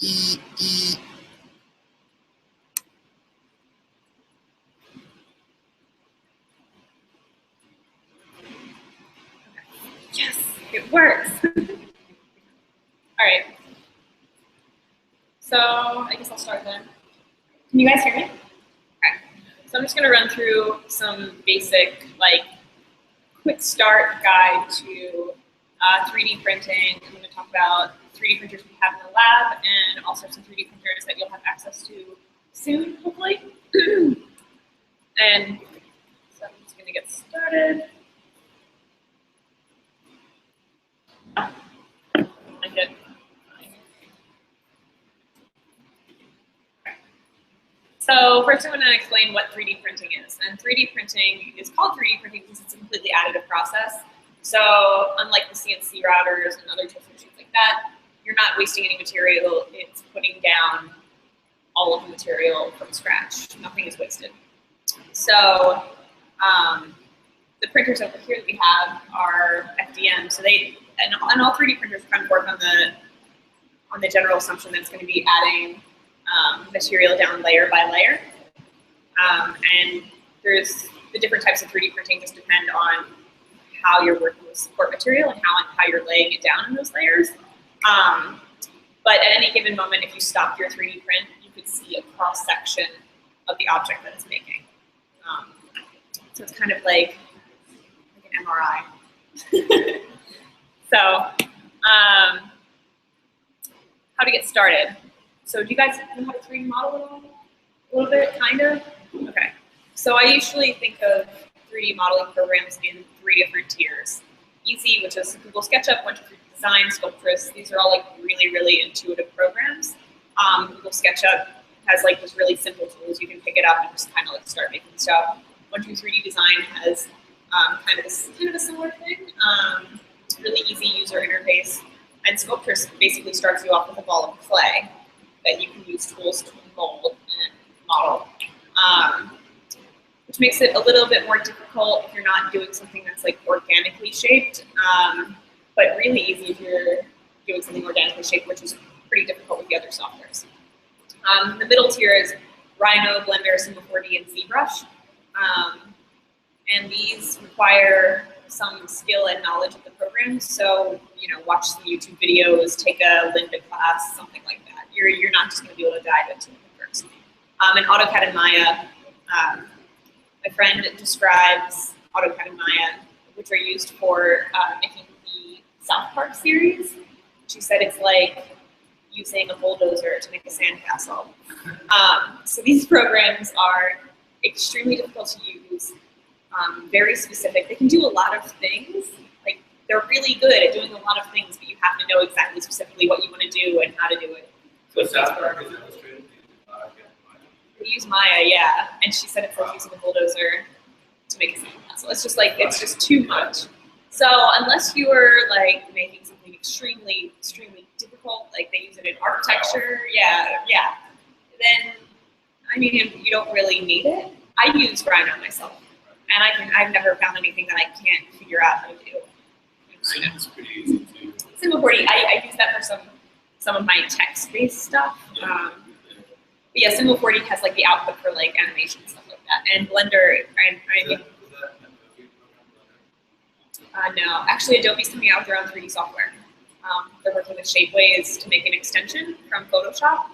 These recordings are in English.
Yes, it works. All right. So I guess I'll start then. Can you guys hear me? Okay. So I'm just going to run through some basic, quick start guide to 3D printing. I'm going to talk about 3D printers we have in the lab and also some 3D printers that you'll have access to soon, hopefully. And so I'm just going to get started. So first I'm going to explain what 3D printing is. And 3D printing is called 3D printing because it's a completely additive process. So unlike the CNC routers and other types of machines like that, you're not wasting any material. It's putting down all of the material from scratch. Nothing is wasted. So the printers over here that we have are FDM. So and all 3D printers kind of work on the general assumption that it's going to be adding material down layer by layer. And there's the different types of 3D printing just depend on how you're working with support material and how you're laying it down in those layers. But at any given moment, if you stopped your 3D print, you could see a cross section of the object that it's making. So it's kind of like an MRI. So how to get started. So do you guys know how to 3D model at all? A little bit, kind of? Okay. So I usually think of 3D modeling programs in 3 different tiers. Easy, which is Google SketchUp, 1, 2, 3 Design, Sculptris. These are all really, really intuitive programs. Google SketchUp has this really simple tools. You can pick it up and just kind of start making stuff. 1, 2, 3D Design has kind of a similar thing. Really easy user interface. And Sculptris basically starts you off with a ball of clay that you can use tools to mold and model, which makes it a little bit more difficult if you're not doing something that's organically shaped, but really easy if you're doing something organically shaped, which is pretty difficult with the other softwares. The middle tier is Rhino, Blender, Cinema 4D, and ZBrush, and these require some skill and knowledge of the program. So, watch the YouTube videos, take a Lynda class, something like that. You're not just going to be able to dive into it first. And AutoCAD and Maya, my friend describes AutoCAD and Maya, which are used for making the South Park series. She said it's like using a bulldozer to make a sandcastle. So these programs are extremely difficult to use, very specific. They can do a lot of things. They're really good at doing a lot of things, but you have to know exactly specifically what you want to do and how to do it. So South Park is illustrated using We use Maya, yeah, and she said it's like using a bulldozer to make a sandcastle. It's just it's just too much. So unless you are making something extremely, extremely difficult, they use it in architecture, yeah, then you don't really need it. I use Rhino myself, and I've never found anything that I can't figure out how to do. It's pretty easy too. Cinema 4D, I use that for some of my text-based stuff. But yeah, Cinema 4D has the output for animation and stuff like that. And Blender, no, actually Adobe's coming out with their own 3D software. They're working with Shapeways to make an extension from Photoshop,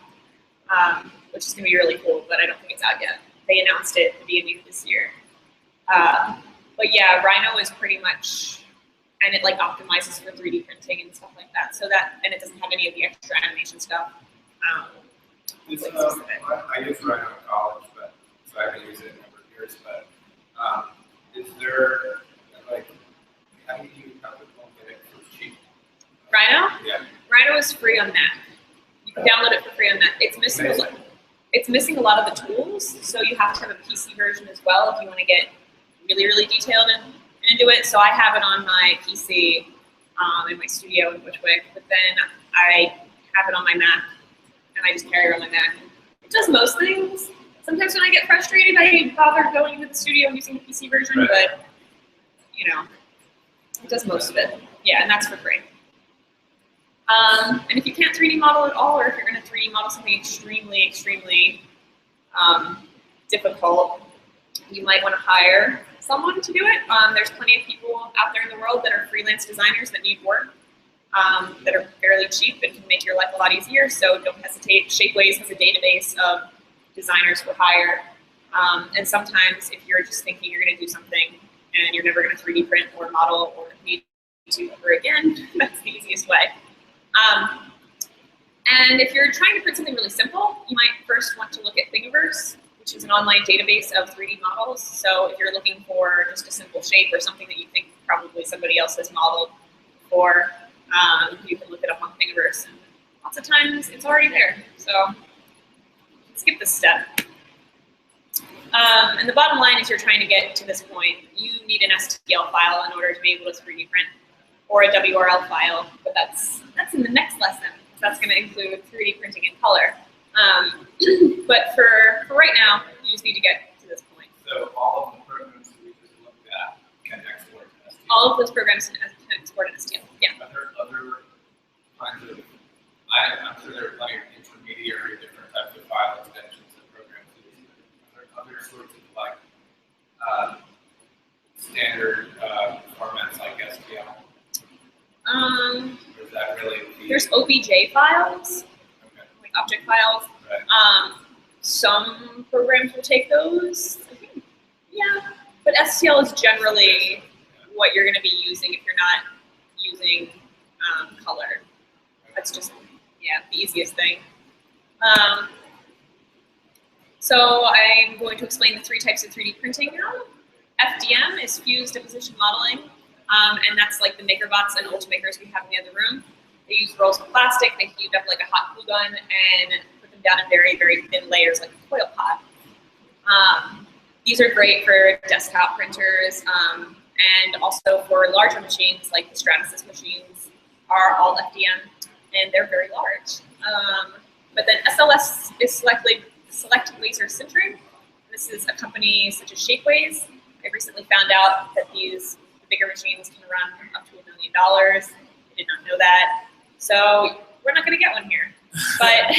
which is going to be really cool, but I don't think it's out yet. They announced it at the beginning of this year. But yeah, Rhino is pretty much, and it optimizes for 3D printing and stuff like that. And it doesn't have any of the extra animation stuff. I used Rhino in college, so I haven't used it in a number of years. But is there how do you get it for cheap? Rhino? Yeah. Rhino is free on Mac. You can download it for free on Mac. It's missing a lot of the tools, so you have to have a PC version as well if you want to get really, really detailed into it. So I have it on my PC in my studio in Bushwick, but then I have it on my Mac, and I just carry it on my Mac. It does most things. Sometimes when I get frustrated, I bother going into the studio and using the PC version, but it does most of it. Yeah, and that's for free. And if you can't to 3D model at all, or if you're going to 3D model something extremely difficult, you might want to hire someone to do it. There's plenty of people out there in the world that are freelance designers that need work, that are fairly cheap and can make your life a lot easier, so don't hesitate. Shapeways has a database of designers for hire, and sometimes if you're just thinking you're going to do something and you're never going to 3D print or model or need to ever again, that's the easiest way. And if you're trying to print something really simple, you might first want to look at Thingiverse, which is an online database of 3D models. So if you're looking for just a simple shape or something that you think probably somebody else has modeled before, you can look it up on Thingiverse. And lots of times it's already there. So skip this step. And the bottom line is you're trying to get to this point. You need an STL file in order to be able to 3D print, or a WRL file, but that's in the next lesson. That's going to include 3D printing in color. But for right now, you just need to get to this point. So all of the programs that we just looked at can export to STL? All of those programs can export in STL, yeah. Are there other kinds of, I'm sure there are plenty of intermediary different types of file extensions and programs that use it. Are there other sorts of like standard formats like STL? Or is that really There's OBJ files, okay. like object files. Right. Some programs will take those. I think, yeah, but STL is generally what you're going to be using if you're not using color. That's just, yeah, the easiest thing. So I'm going to explain the 3 types of 3D printing now. FDM is fused deposition modeling, and that's like the MakerBots and Ultimakers we have in the other room. They use rolls of plastic, they heat up like a hot glue gun, and put them down in very thin layers like a coil pot. These are great for desktop printers, and also for larger machines like the Stratasys machines are all FDM, and they're very large. But then SLS is select laser sintering. This is a company such as Shapeways. I recently found out that these bigger machines can run up to $1 million. I did not know that. So we're not going to get one here. But,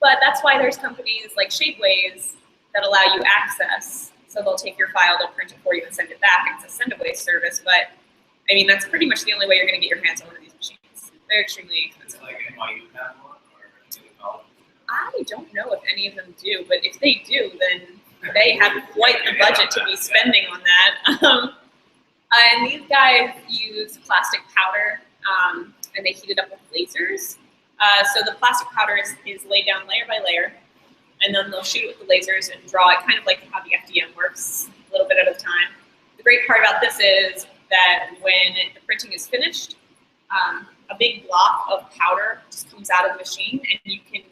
but that's why there's companies like Shapeways that allow you access. So they'll take your file, they'll print it for you and send it back. It's a send-away service, but I mean, that's pretty much the only way you're going to get your hands on one of these machines. They're extremely expensive. Like NYU have one, or any of the colleges? I don't know if any of them do, but if they do, then they have quite the budget to be spending on that. And these guys use plastic powder, and they heat it up with lasers. So the plastic powder is laid down layer by layer, and then they'll shoot it with the lasers and draw it kind of like how the FDM works, a little bit at a time. The great part about this is that when the printing is finished, a big block of powder just comes out of the machine, and you can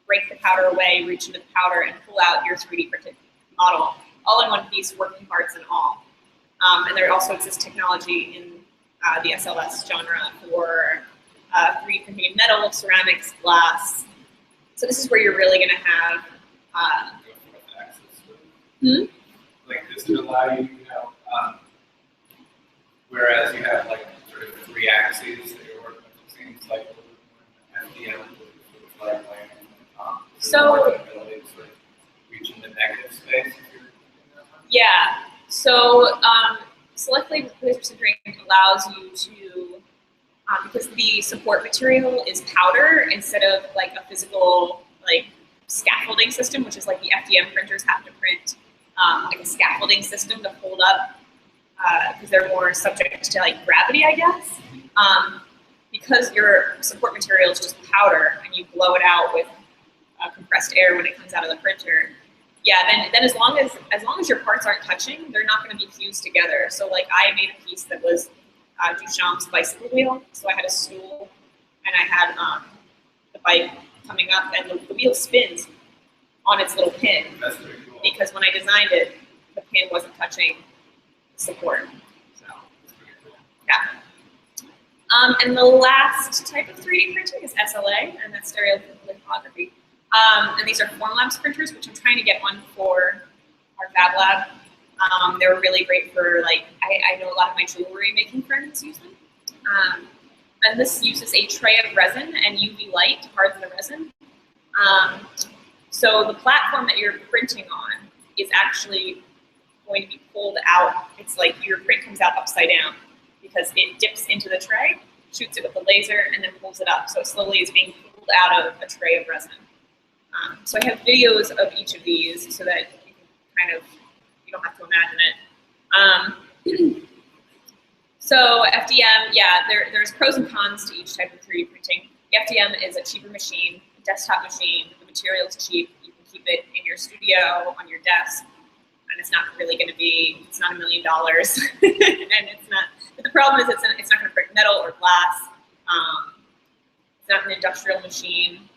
break the powder away, reach into the powder, and pull out your 3D printed model, all in one piece, working parts and all. And there also exists technology in the SLS genre for 3D printing in metal, ceramics, glass. So this is where you're really going to have. Like this would allow you, whereas you have like sort of 3 axes that you're working with, it seems like FDM is like so the ability to sort of reach into negative space. Yeah. So select laser sintering allows you to, because the support material is powder instead of like a physical like scaffolding system, which is like the FDM printers have to print like a scaffolding system to hold up, because they're more subject to like gravity, I guess. Because your support material is just powder and you blow it out with compressed air when it comes out of the printer. Yeah, then as long as your parts aren't touching, they're not going to be fused together. So like I made a piece that was Duchamp's bicycle wheel. So I had a stool and I had the bike coming up, and the wheel spins on its little pin. That's pretty cool. Because when I designed it, the pin wasn't touching the support. So yeah. And the last type of 3D printing is SLA, and that's stereolithography. And these are Formlabs printers, which I'm trying to get one for our Fab Lab. They're really great for, like, I know a lot of my jewelry making friends use them. And this uses a tray of resin and UV light to harden the resin. So the platform that you're printing on is actually going to be pulled out. It's like your print comes out upside down because it dips into the tray, shoots it with a laser, and then pulls it up. So it slowly is being pulled out of a tray of resin. So I have videos of each of these so that you can kind of, you don't have to imagine it. So FDM, yeah, there's pros and cons to each type of 3D printing. The FDM is a cheaper machine, a desktop machine. The material is cheap. You can keep it in your studio, on your desk, and it's not really going to be, it's not $1 million. And it's not, but the problem is it's not going to print metal or glass. It's not an industrial machine.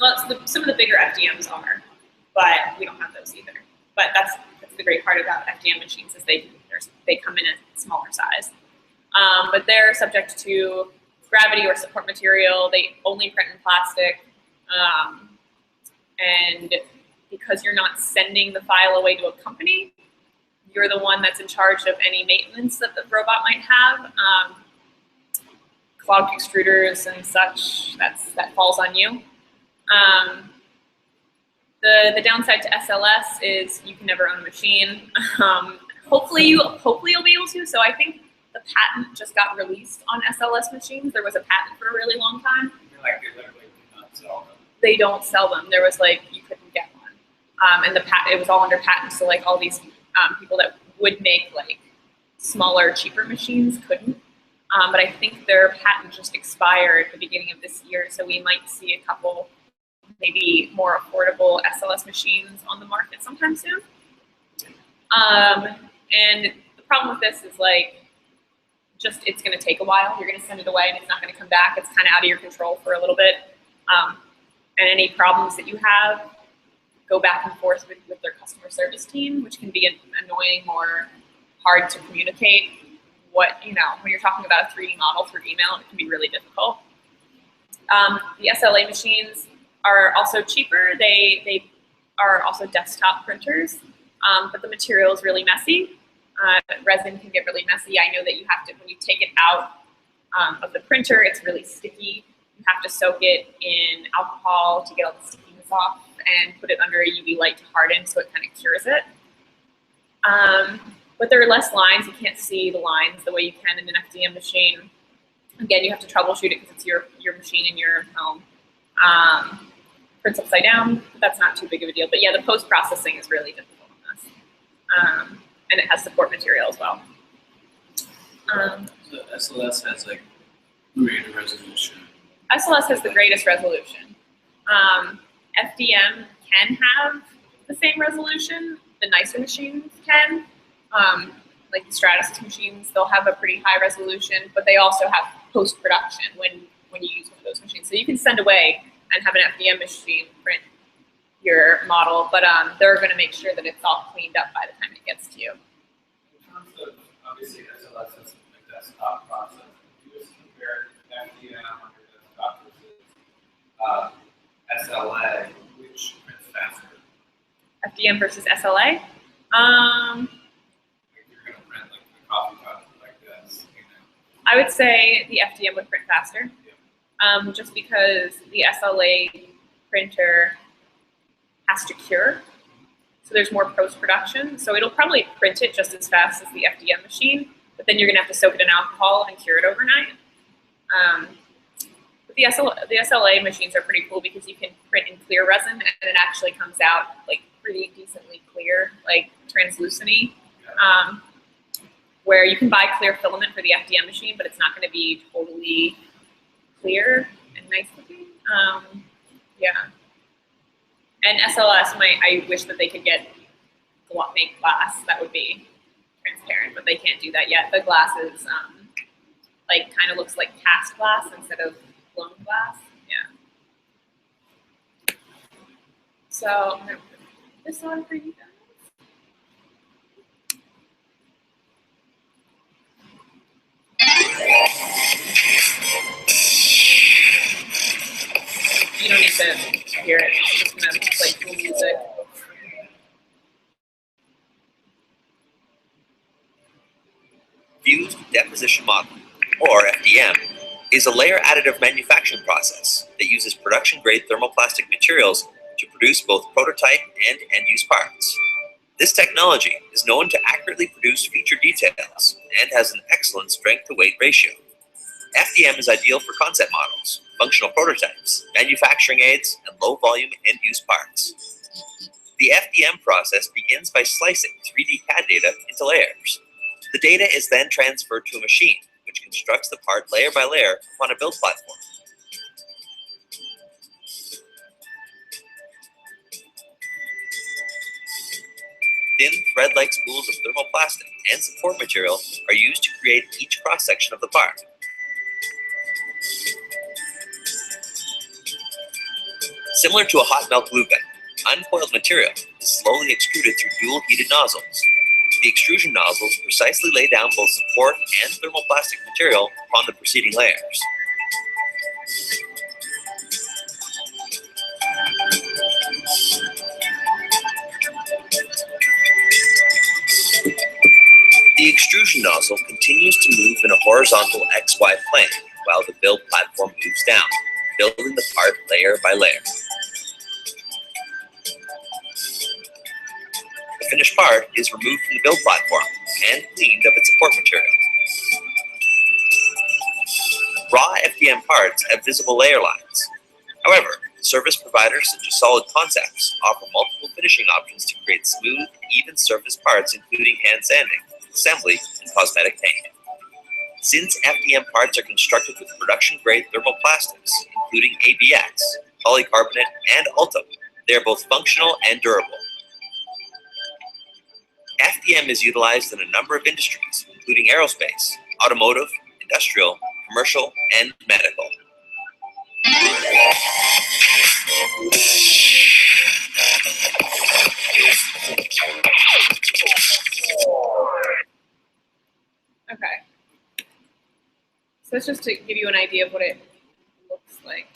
Well, some of the bigger FDMs are, but we don't have those either. But that's the great part about FDM machines is they come in a smaller size. But they're subject to gravity or support material. They only print in plastic. And because you're not sending the file away to a company, you're the one that's in charge of any maintenance that the robot might have. Clogged extruders and such, that falls on you. The downside to SLS is you can never own a machine. Hopefully you'll be able to. So I think the patent just got released on SLS machines. There was a patent for a really long time. Like they literally do not sell them. They don't sell them. There was like, you couldn't get one. And it was all under patent. So like all these people that would make like smaller, cheaper machines couldn't. But I think their patent just expired at the beginning of this year. So we might see a couple maybe more affordable SLS machines on the market sometime soon. And the problem with this is like, it's going to take a while. You're going to send it away and it's not going to come back. It's kind of out of your control for a little bit. And any problems that you have, go back and forth with their customer service team, which can be annoying or hard to communicate. When you're talking about a 3D model through email, it can be really difficult. The SLA machines are also cheaper. They are also desktop printers, but the material is really messy. Resin can get really messy. I know that you have to, when you take it out of the printer, it's really sticky. You have to soak it in alcohol to get all the stickiness off and put it under a UV light to harden so it kind of cures it. But there are less lines. You can't see the lines the way you can in an FDM machine. Again, you have to troubleshoot it because it's your machine in your home. Prints upside down, but that's not too big of a deal. But yeah, the post-processing is really difficult on this. And it has support material as well. So SLS has like greater resolution. SLS has the greatest resolution. FDM can have the same resolution. The nicer machines can. Like the Stratasys machines, they'll have a pretty high resolution, but they also have post-production when you use one of those machines. So you can send away and have an FDM machine print your model, but they're going to make sure that it's all cleaned up by the time it gets to you. In terms of, obviously, SLS is a desktop process. If you just compare FDM on your desktop versus SLA, which prints faster? FDM versus SLA? If you're going to print like a coffee cup like this, I would say the FDM would print faster. Yeah. Just because the SLA printer has to cure. So there's more post-production. So it'll probably print it just as fast as the FDM machine, but then you're gonna have to soak it in alcohol and cure it overnight. But the SLA machines are pretty cool because you can print in clear resin and it actually comes out like pretty decently clear, like translucent-y. Where you can buy clear filament for the FDM machine, but it's not gonna be totally clear and nice looking. Yeah. And SLS I wish that they could make glass that would be transparent, but they can't do that yet. The glass is like kind of looks like cast glass instead of blown glass. Yeah. So I'm gonna put this on for you guys. You don't need to hear it. I'm just gonna play cool music. Fused deposition model. or FDM, is a layer additive manufacturing process that uses production-grade thermoplastic materials to produce both prototype and end-use parts. This technology is known to accurately produce feature details and has an excellent strength-to-weight ratio. FDM is ideal for concept models, functional prototypes, manufacturing aids, and low-volume end-use parts. The FDM process begins by slicing 3D CAD data into layers. The data is then transferred to a machine, which constructs the part layer by layer upon a build platform. Thin thread-like spools of thermoplastic and support material are used to create each cross-section of the part. Similar to a hot melt glue gun, uncoiled material is slowly extruded through dual heated nozzles. The extrusion nozzles precisely lay down both support and thermoplastic material upon the preceding layers. The extrusion nozzle continues to move in a horizontal XY plane while the build platform moves down, building the part layer by layer. The finished part is removed from the build platform and cleaned of its support material. Raw FDM parts have visible layer lines. However, service providers such as Solid Concepts offer multiple finishing options to create smooth, even surface parts including hand sanding, assembly, and cosmetic paint. Since FDM parts are constructed with production-grade thermoplastics, including ABX, polycarbonate, and Ultem, they are both functional and durable. FDM is utilized in a number of industries, including aerospace, automotive, industrial, commercial, and medical. Okay. So it's just to give you an idea of what it looks like.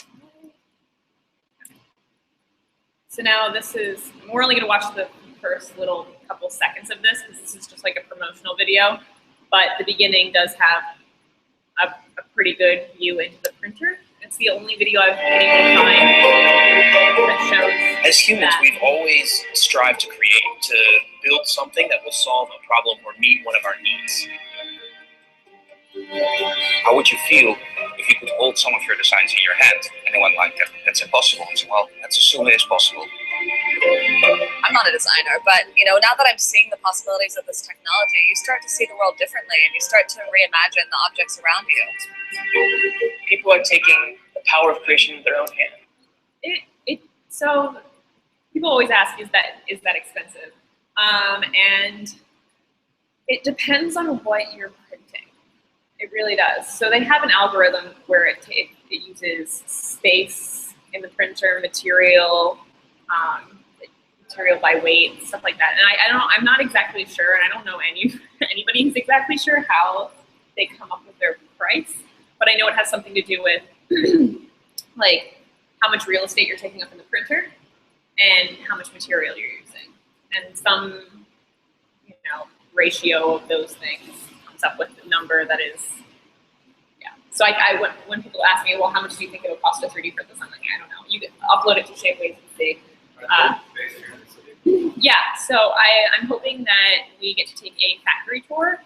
So now this is, we're only going to watch the first little couple seconds of this because this is just like a promotional video, but the beginning does have a pretty good view into the printer. It's the only video I've been able to find that shows. As humans, that. we've always strived to create, to build something that will solve a problem or meet one of our needs. How would you feel if you could hold some of your designs in your hand? Anyone like that? That's impossible. And so, well, let's assume it is possible. I'm not a designer, but now that I'm seeing the possibilities of this technology, you start to see the world differently and you start to reimagine the objects around you. People are taking the power of creation in their own hand. So people always ask, is that expensive? And it depends on what you're printing. It really does. So they have an algorithm where it uses space in the printer, material by weight, stuff like that. And I'm not exactly sure, and I don't know anybody who's exactly sure how they come up with their price, but I know it has something to do with like how much real estate you're taking up in the printer and how much material you're using. And some, ratio of those things comes up with a number that is, yeah. So when people ask me, well, how much do you think it will cost to 3D print this? I'm like, I don't know. You can upload it to Shapeways and see. Yeah, so I'm hoping that we get to take a factory tour.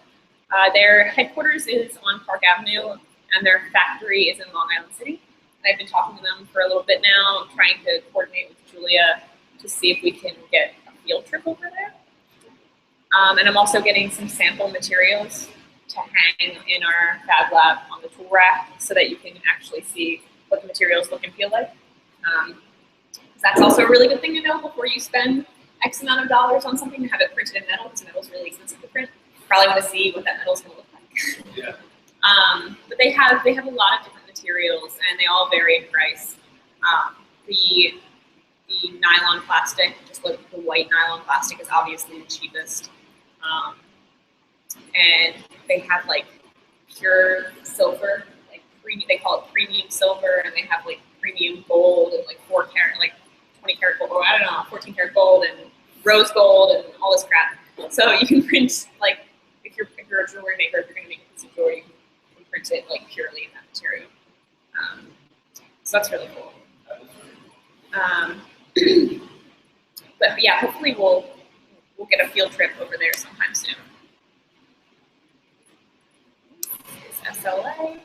Their headquarters is on Park Avenue, and their factory is in Long Island City. And I've been talking to them for a little bit now. I'm trying to coordinate with Julia to see if we can get a field trip over there. And I'm also getting some sample materials to hang in our Fab Lab on the tool rack so that you can actually see what the materials look and feel like. That's also a really good thing to know before you spend X amount of dollars on something, to have it printed in metal, because metal is really expensive to print. You probably want to see what that metal is going to look like. Yeah. But they have a lot of different materials, and they all vary in price. The nylon plastic, just the white nylon plastic, is obviously the cheapest. And they have like pure silver, they call it premium silver, and they have like premium gold and like 4 karat, like 20 karat gold, or I don't know, 14 karat gold and rose gold and all this crap. So you can print, like, if you're a jewelry maker, if you're going to make a piece of jewelry, you can print it like So that's really cool. But yeah, hopefully we'll get a field trip over there sometime soon. This is SLA.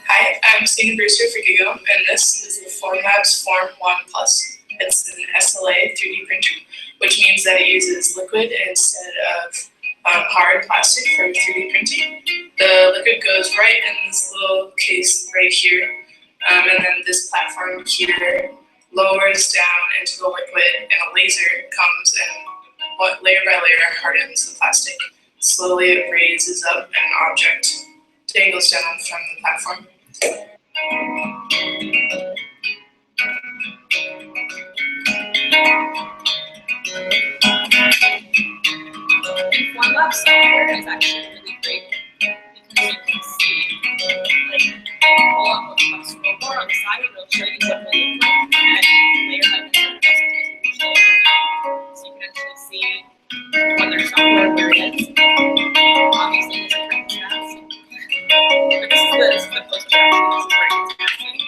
Hi, I'm Stephen Brewster for Gigo, and this is the Formlabs Form 1 Plus. It's an SLA 3D printer, which means that it uses liquid instead of hard plastic for 3D printing. The liquid goes right in this little case right here, and then this platform here lowers down into the liquid, and a laser comes and layer by layer hardens the plastic. Slowly it raises up, and an object dangles down from the platform. Formlabs software is actually really great because you can see, like, pull up a scroll bar on the side, and it'll show you what it will look like, and layer by layer, so you can actually see when there's software where it is. Obviously, this is pretty fast. But this is the post-production, this is where it gets nasty.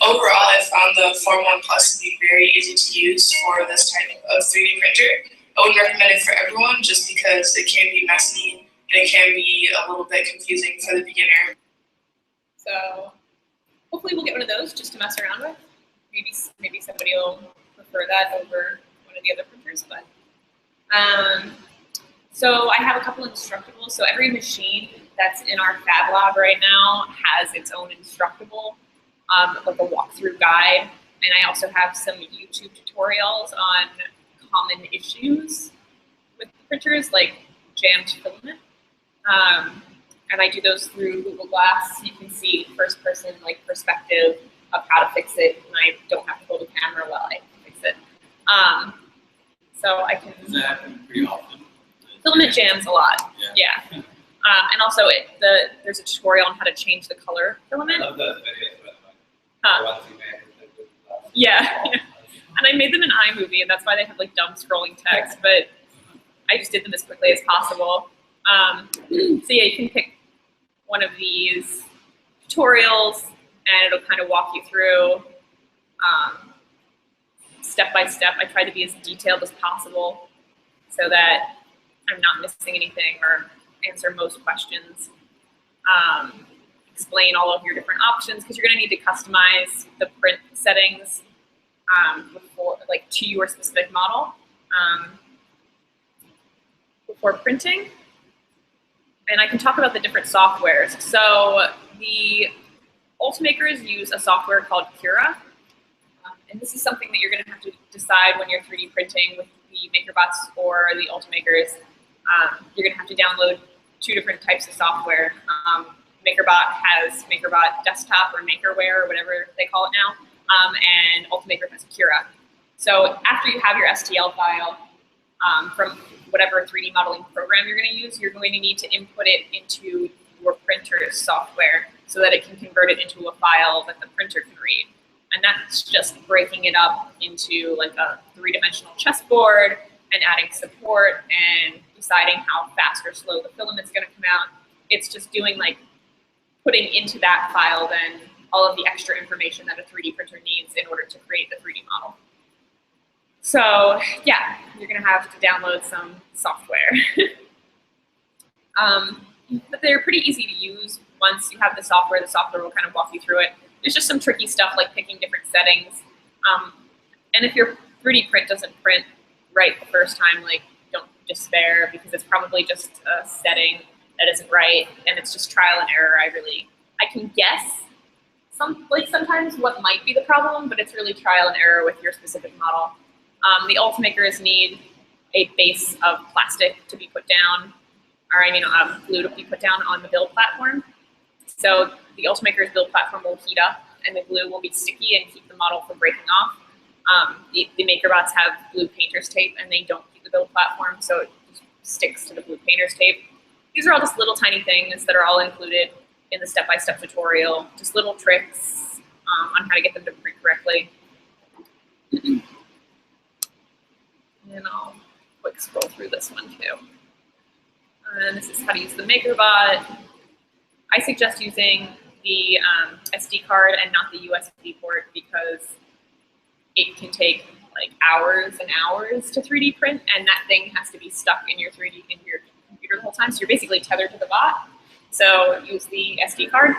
Overall, I found the Form 1 Plus to be very easy to use for this type of 3D printer. I wouldn't recommend it for everyone just because it can be messy and it can be a little bit confusing for the beginner. So hopefully we'll get one of those just to mess around with. Maybe somebody will prefer that over one of the other printers, but so I have a couple of instructables. So every machine that's in our Fab Lab right now has its own instructable, like a walkthrough guide. And I also have some YouTube tutorials on common issues with printers, like jammed filament. And I do those through Google Glass. You can see first-person perspective of how to fix it, and I don't have to hold a camera while I fix it. So I can. Does that happen pretty often? Filament jams a lot. Yeah. Yeah. And also, there's a tutorial on how to change the color filament. I love those videos, but Huh. once you make it, Yeah. And I made them in iMovie, and that's why they have dumb scrolling text. But I just did them as quickly as possible. So yeah, you can pick one of these tutorials, and it'll kind of walk you through step by step. I try to be as detailed as possible so that I'm not missing anything or answer most questions. Explain all of your different options because you're going to need to customize the print settings to your specific model before printing. And I can talk about the different softwares. So the Ultimakers use a software called Cura. And this is something that you're going to have to decide when you're 3D printing with the MakerBots or the Ultimakers. You're going to have to download two different types of software. MakerBot has MakerBot Desktop or Makerware or whatever they call it now, and Ultimaker has Cura. So after you have your STL file from whatever 3D modeling program you're going to use, you're going to need to input it into your printer's software so that it can convert it into a file that the printer can read. And that's just breaking it up into a three-dimensional chessboard and adding support and deciding how fast or slow the filament's going to come out. It's just doing putting into that file then all of the extra information that a 3D printer needs in order to create the 3D model. So yeah, you're going to have to download some software. But they're pretty easy to use. Once you have the software will kind of walk you through it. There's just some tricky stuff like picking different settings. And if your 3D print doesn't print right the first time, don't despair because it's probably just a setting that isn't right and it's just trial and error. I can guess sometimes what might be the problem, but it's really trial and error with your specific model. The Ultimakers need a base of plastic to be put down, or glue to be put down on the build platform. So the Ultimakers build platform will heat up and the glue will be sticky and keep the model from breaking off. The MakerBots have glue painter's tape and they don't keep the build platform, so it just sticks to the blue painter's tape. These are all just little tiny things that are all included in the step-by-step tutorial, just little tricks on how to get them to print correctly. And I'll quick scroll through this one too. And this is how to use the MakerBot. I suggest using the SD card and not the USB port because it can take like hours and hours to 3D print, and that thing has to be stuck in your computer the whole time. So you're basically tethered to the bot. So use the SD card.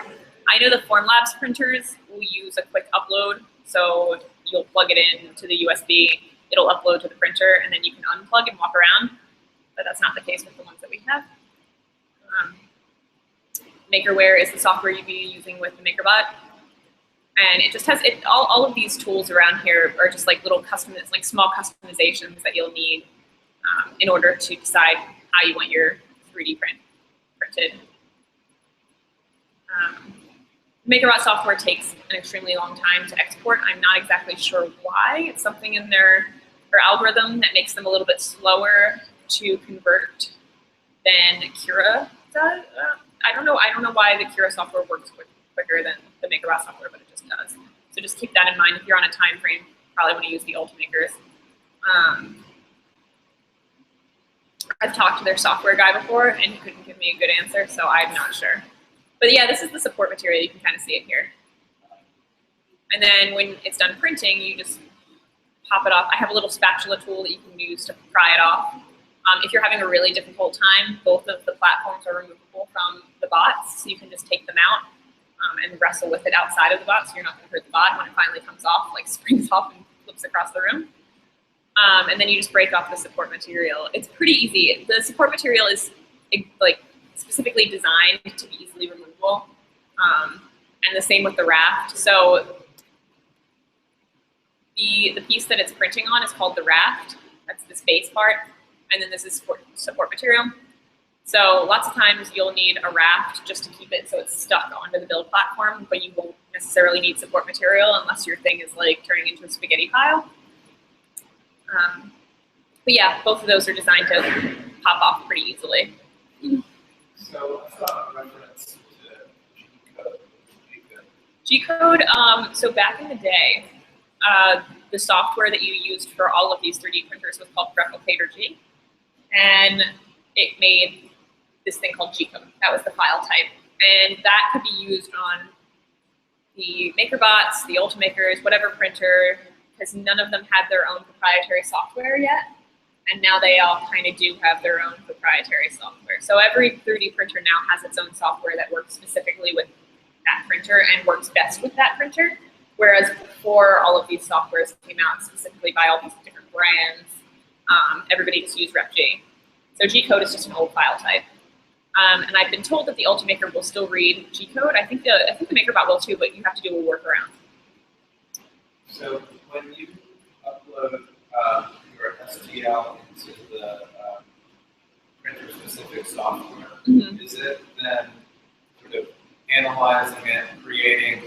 I know the Formlabs printers will use a quick upload. So you'll plug it in to the USB, it'll upload to the printer, and then you can unplug and walk around. But that's not the case with the ones that we have. Makerware is the software you'd be using with the MakerBot. And it just has, all of these tools around here are just like little like small customizations that you'll need in order to decide how you want your 3D printed. MakerBot software takes an extremely long time to export. I'm not exactly sure why. It's something in their algorithm that makes them a little bit slower to convert than Cura does. I don't know why the Cura software works quicker than the MakerBot software, but it just does. So just keep that in mind. If you're on a time frame, probably want to use the Ultimakers. I've talked to their software guy before, and he couldn't give me a good answer, so I'm not sure. But yeah, this is the support material. You can kind of see it here. And then when it's done printing, you just pop it off. I have a little spatula tool that you can use to pry it off. If you're having a really difficult time, both of the platforms are removable from the bots, so you can just take them out and wrestle with it outside of the bot, so you're not going to hurt the bot when it finally comes off, like springs off and flips across the room. And then you just break off the support material. It's pretty easy. The support material is like specifically designed to be easily removable, and the same with the raft. So the piece that it's printing on is called the raft. That's this base part, and then this is support material. So lots of times you'll need a raft just to keep it so it's stuck onto the build platform, but you won't necessarily need support material unless your thing is like turning into a spaghetti pile. But yeah, both of those are designed to pop off pretty easily. So I saw a reference to G-code. G-code, so back in the day, the software that you used for all of these 3D printers was called Replicator G, and it made this thing called G-code. That was the file type, and that could be used on the MakerBots, the Ultimakers, whatever printer, because none of them had their own proprietary software yet, and now they all kind of do have their own proprietary software. So every 3D printer now has its own software that works specifically with that printer and works best with that printer. Whereas before all of these softwares came out specifically by all these different brands, everybody just used RepG. So G-code is just an old file type. And I've been told that the Ultimaker will still read G-code. I think the MakerBot will too, but you have to do a workaround. So when you upload your STL into the printer-specific software, is it then sort of analyzing it, creating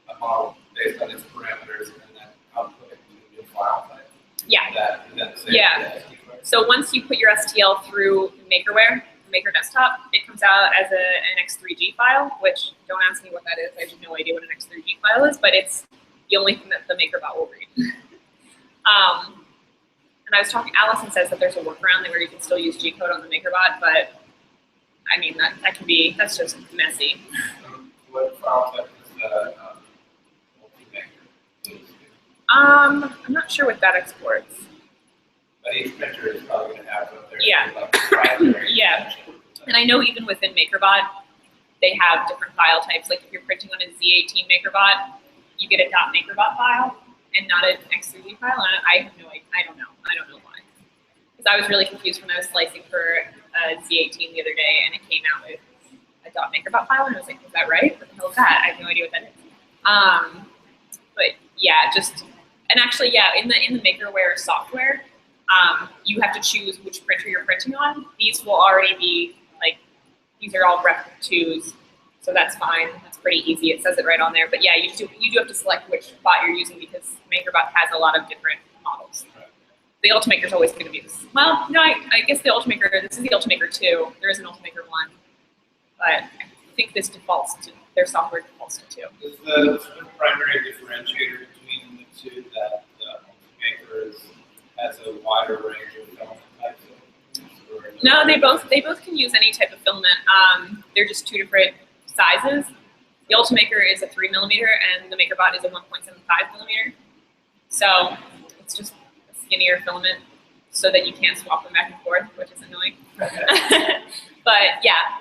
a model based on its parameters, and then outputting to a new file type? Yeah. That then saves Yeah. the SD card? So once you put your STL through Makerware, Maker Desktop, it comes out as an X3G file, which don't ask me what that is. I have no idea what an X3G file is, but it's the only thing that the MakerBot will read. And I was talking, Allison says that there's a workaround where you can still use G-code on the MakerBot, but I mean, that's just messy. What file type is the Ultimaker used? I'm not sure what that exports. But each printer is probably going to have what their Yeah. like, proprietary. Yeah. And I know even within MakerBot, they have different file types. Like if you're printing on a Z18 MakerBot, you get a .MakerBot file and not an X3D file. And I have no idea. I don't know why. Because I was really confused when I was slicing for a Z18 the other day, and it came out with a .MakerBot file, and I was like, is that right? What the hell is that? I have no idea what that is. But yeah, and actually, yeah, in the Makerware software, you have to choose which printer you're printing on. These will already be these are all Rep 2s, so that's fine. That's pretty easy. It says it right on there. But yeah, you do have to select which bot you're using because MakerBot has a lot of different models. The Ultimaker is always going to be this. Well, no, I guess the Ultimaker, this is the Ultimaker 2. There is an Ultimaker 1. But I think this defaults to, their software defaults to 2. Is the primary differentiator between the two that the Ultimaker has a wider range of filament types? No, they both can use any type of filament. They're just two different sizes. The Ultimaker is a 3mm and the MakerBot is a 1.75mm. So it's just a skinnier filament so that you can't swap them back and forth, which is annoying. But yeah,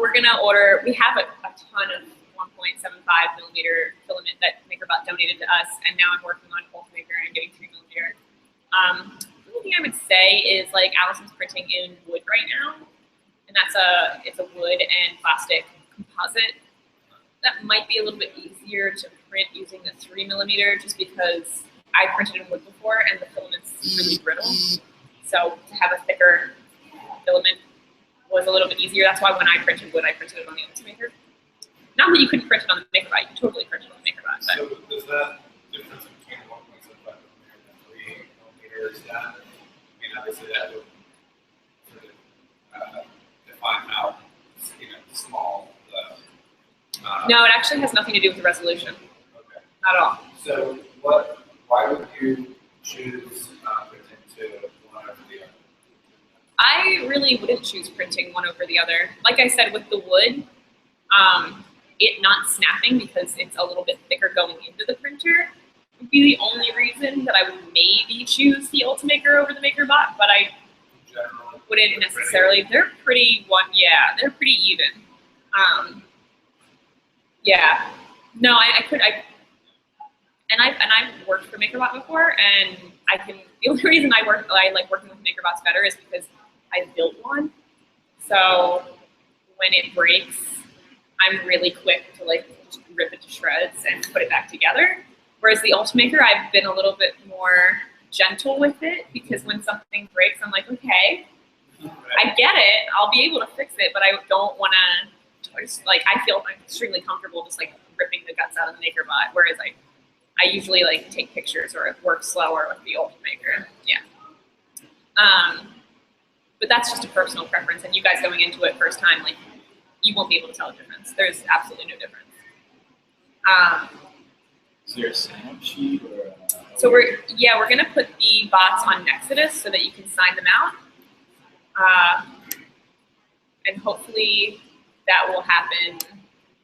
we're gonna order, we have a ton of 1.75mm filament that MakerBot donated to us, and now I'm working on Ultimaker and getting 3mm. The only thing I would say is like Allison's printing in wood right now, and it's a wood and plastic composite. That might be a little bit easier to print using the 3mm just because I printed in wood before and the filament's really brittle. So to have a thicker filament was a little bit easier. That's why when I printed wood, I printed it on the Ultimaker. Not that you couldn't print it on the MakerBot, you could totally print it on the MakerBot. But So does that difference between 1.75mm and 3mm, is that, I mean, obviously that would sort of define how, small the no, it actually has nothing to do with the resolution. Okay. Not at all. So why would you choose printing to one over the other? I really wouldn't choose printing one over the other. Like I said, with the wood, it not snapping because it's a little bit thicker going into the printer would be the only reason that I would maybe choose the Ultimaker over the MakerBot, but I In general, wouldn't necessarily. They're pretty they're pretty even. Yeah. No, I've worked for MakerBot before, and the only reason I like working with MakerBots better is because I built one. So when it breaks, I'm really quick to like just rip it to shreds and put it back together. Whereas the Ultimaker, I've been a little bit more gentle with it because when something breaks, I'm like, okay, I get it. I'll be able to fix it, but I don't want to. I feel extremely comfortable just like ripping the guts out of the MakerBot, whereas I usually like take pictures or work slower with the Ultimaker. Yeah. But that's just a personal preference, and you guys going into it first time, like you won't be able to tell the difference. There's absolutely no difference. Is there a sign-up sheet or? So we're gonna put the bots on Nexodus so that you can sign them out, and hopefully that will happen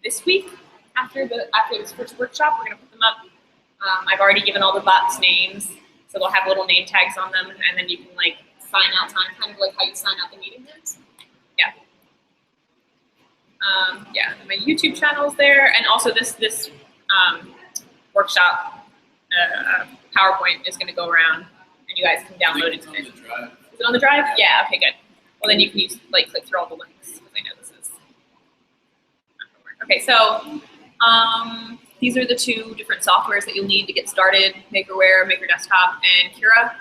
this week after this first workshop. We're gonna put them up. I've already given all the bots names, so they'll have little name tags on them, and then you can like sign out time, kind of like how you sign out the meeting notes. Yeah. And my YouTube channel's there, and also this workshop PowerPoint is going to go around, and you guys can download it. It's on the drive. Is it on the drive? Yeah. Okay. Good. Well, then you can click through all the links because I know this is not gonna work. Okay. So these are the two different softwares that you'll need to get started: Makerware, Maker Desktop, and Cura.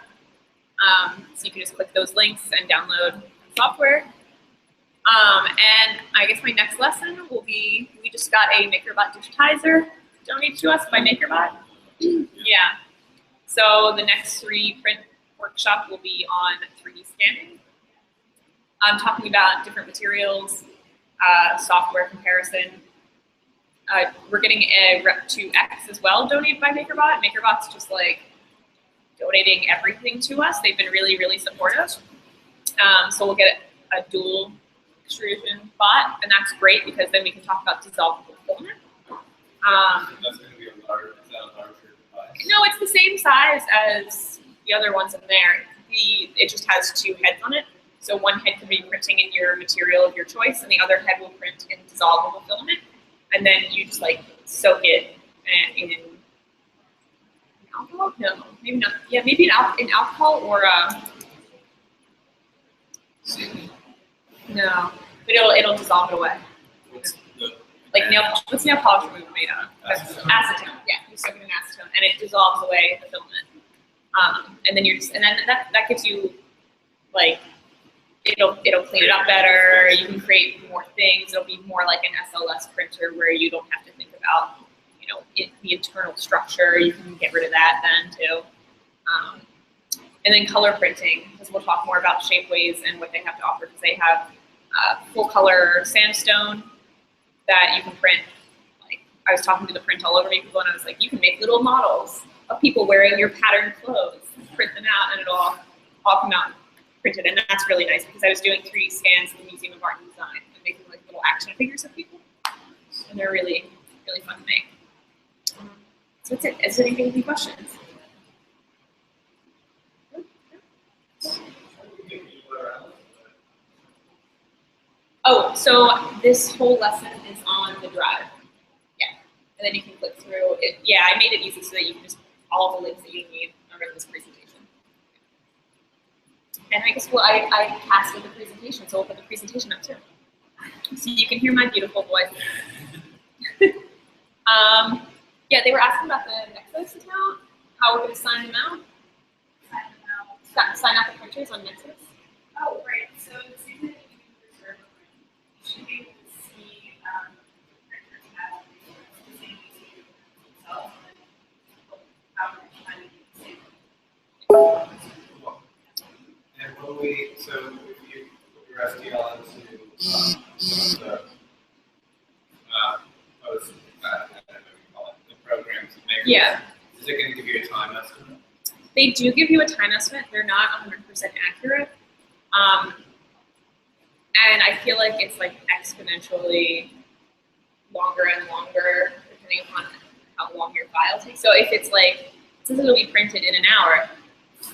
So you can just click those links and download the software. And I guess my next lesson will be, we just got a MakerBot digitizer donated to us by MakerBot. Yeah. So the next 3D print workshop will be on 3D scanning. I'm talking about different materials, software comparison. We're getting a Rep 2X as well donated by MakerBot. MakerBot's just like donating everything to us. They've been really, really supportive. So we'll get a dual extrusion bot, and that's great because then we can talk about dissolvable filament. That's going to be a larger device. No, it's the same size as the other ones in there. It just has 2 heads on it. So one head can be printing in your material of your choice, and the other head will print in dissolvable filament. And then you just like soak it in alcohol? No, maybe not. Yeah, maybe in alcohol or no, but it'll dissolve it away. What's the Like what's nail polish remover made out of? Acetone. Yeah, you soak it in acetone, and it dissolves away the filament. And then that gives you like it'll clean it up better. You can create more things. It'll be more like an SLS printer where you don't have to think about the internal structure. You can get rid of that then too. And then color printing, because we'll talk more about Shapeways and what they have to offer, because they have full color sandstone that you can print. Like, I was talking to the Print All Over Me people, and I was like, you can make little models of people wearing your patterned clothes, print them out, and it'll all come out printed. And that's really nice, because I was doing 3D scans at the Museum of Art and Design and making like little action figures of people, and they're really, really fun to make. So that's it. Is there any questions? Oh, so this whole lesson is on the drive. Yeah. And then you can click through it. Yeah, I made it easy so that you can just, all the links that you need are in this presentation. And I guess, well, I casted the presentation, so we'll put the presentation up too. So you can hear my beautiful voice. Yeah, they were asking about the Nexus account, how we're going to sign them out. Sign out the printers on Nexus. Oh, right. So the same thing you can reserve a print. You should be able to see the printers have the same easy themselves and how much money you can save. And when we, so if you put your STL into some of the post, I don't know what you call it, the programs that make it, Yeah. is it going to give you a time estimate? They do give you a time estimate. They're not 100% accurate. And I feel like it's like exponentially longer and longer depending upon how long your file takes. So if it's like, since it'll be printed in an hour,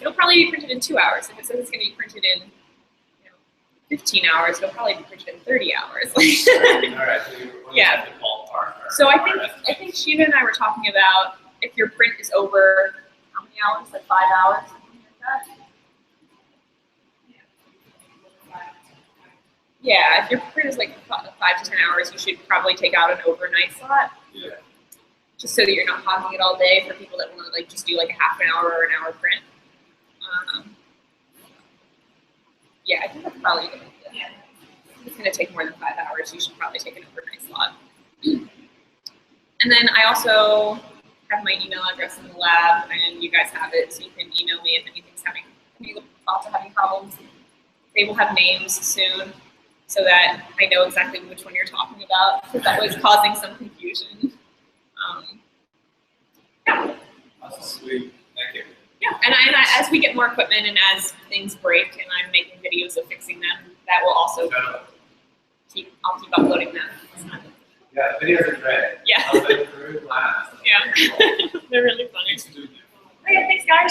it'll probably be printed in 2 hours. If it says it's going to be printed in 15 hours, it'll probably be printed in 30 hours. All right, so you're Yeah. the ballpark. So I think Shiva and I were talking about if your print is over how many hours, like 5 hours, something like that. Yeah, if your print is like 5 to 10 hours, you should probably take out an overnight slot. Yeah. Just so that you're not hogging it all day for people that want to like just do like a half an hour or an hour print. Yeah, I think that's probably a good idea. Yeah. If it's going to take more than 5 hours, you should probably take an overnight slot. And then I also have my email address in the lab, and you guys have it, so you can email me if anything's having, any thoughts are having problems. They will have names soon, so that I know exactly which one you're talking about, because that was causing some confusion. Yeah. Awesome. Sweet. Thank you. Yeah, and as we get more equipment and as things break and I'm making videos of fixing them, that will also I'll keep uploading them. Yeah, the videos are great. Yeah. I'll put it through class. Yeah. They're really funny. Thanks for doing that. Okay, thanks guys.